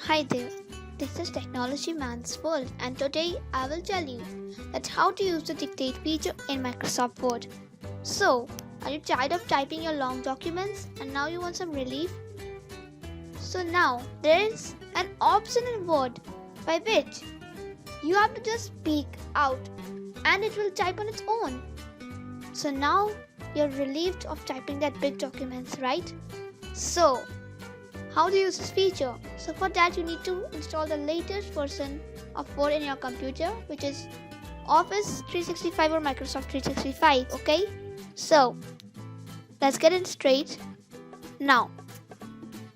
Hi there, this is Technology Man's World, and today I will tell you that how to use the dictate feature in Microsoft Word. So, are you tired of typing your long documents and now you want some relief? So now there is an option in Word by which you have to just speak out and it will type on its own. So now you're relieved of typing that big documents, right? So, how to use this feature? So for that you need to install the latest version of Word in your computer, which is Office 365 or Microsoft 365. Okay, so let's get it straight. Now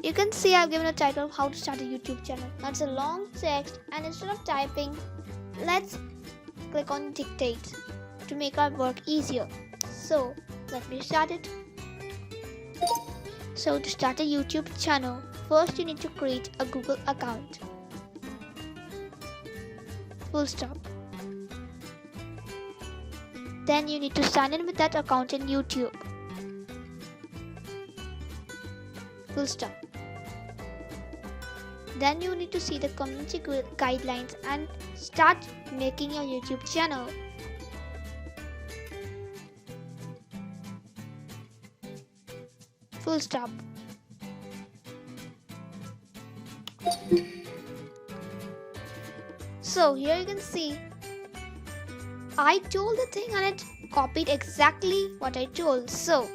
you can see I've given a title of how to start a YouTube channel. Now it's a long text, and instead of typing, let's click on dictate to make our work easier. So let me start it. So to start a YouTube channel, first you need to create a Google account. Full stop. Then you need to sign in with that account in YouTube. Full stop. Then you need to see the community guidelines and start making your YouTube channel. Full stop. So here you can see I told the thing and it copied exactly what I told. So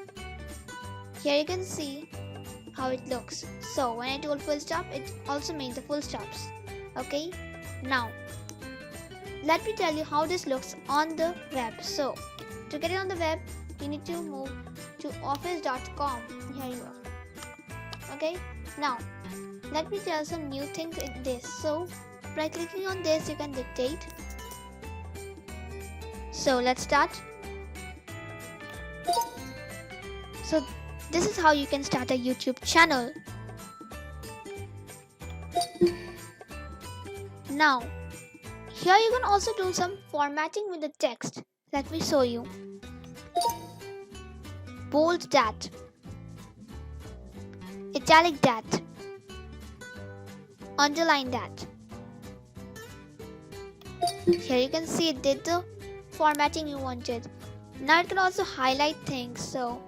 here you can see how it looks. So when I told full stop, it also made the full stops. Okay, now let me tell you how this looks on the web. So to get it on the web, you need to move to office.com. Here you are. Okay, now let me tell some new things in this. So by clicking on this, you can dictate. So let's start. So this is how you can start a YouTube channel. Now here you can also do some formatting with the text. Let me show you. Bold that, italic that, underline that. Here you can see it did the formatting you wanted. Now it can also highlight things, so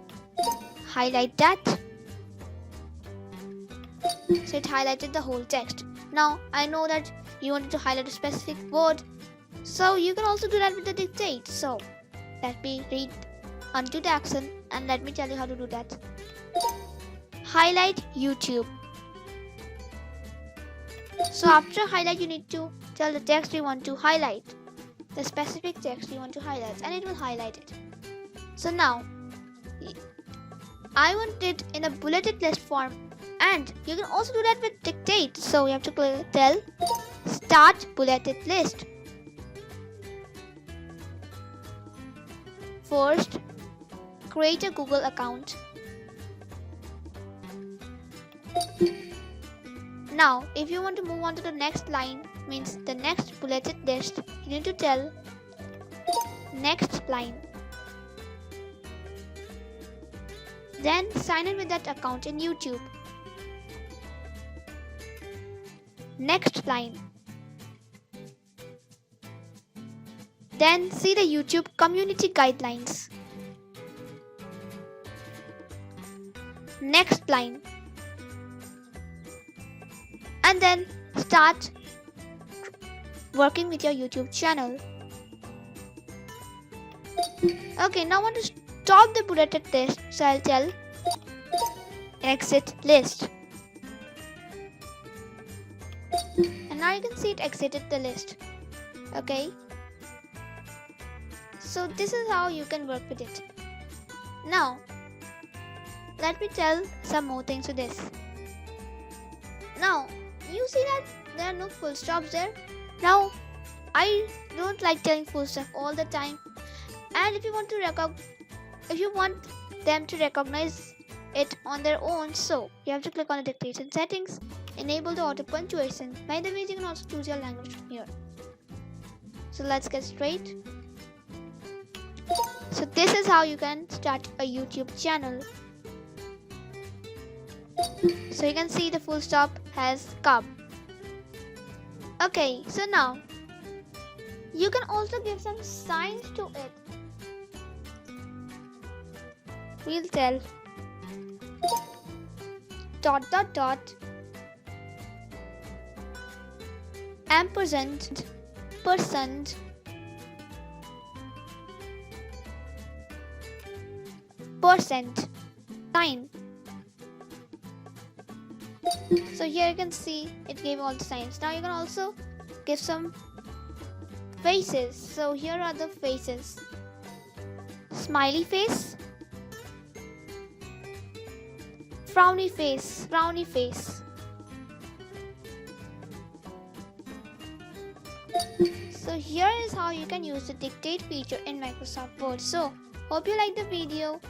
highlight that. So it highlighted the whole text. Now I know that you wanted to highlight a specific word, so you can also do that with the dictate. So let me read undo the action and let me tell you how to do that. Highlight YouTube. So after highlight, you need to tell the text you want to highlight, the specific text you want to highlight, and it will highlight it. So now I want it in a bulleted list form, and you can also do that with dictate. So you have to tell start bulleted list. First, create a Google account. Now, if you want to move on to the next line, means the next bulleted list, you need to tell next line. Then sign in with that account in YouTube. Next line. Then see the YouTube community guidelines. Next line. And then start working with your YouTube channel. Okay, now I want to stop the bulleted list, so I'll tell exit list. And now you can see it exited the list. Okay, so this is how you can work with it. Now let me tell some more things to this. Now you see that there are no full stops there. Now I don't like telling full stop all the time, and if you want them to recognize it on their own, so you have to click on the dictation settings, enable the auto punctuation. By the way, you can also choose your language from here. So let's get straight. So this is how you can start a YouTube channel. So you can see the full stop has come. Okay, so now you can also give some signs to it. We'll tell dot dot dot, ampersand, percent, percent, sign. So here you can see it gave all the signs. Now you can also give some faces. So here are the faces. Smiley face, frowny face, frowny face. So here is how you can use the dictate feature in Microsoft Word. So hope you like the video.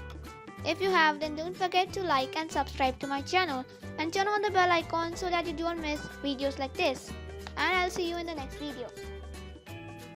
If you have, then don't forget to like and subscribe to my channel and turn on the bell icon so that you don't miss videos like this. And I'll see you in the next video.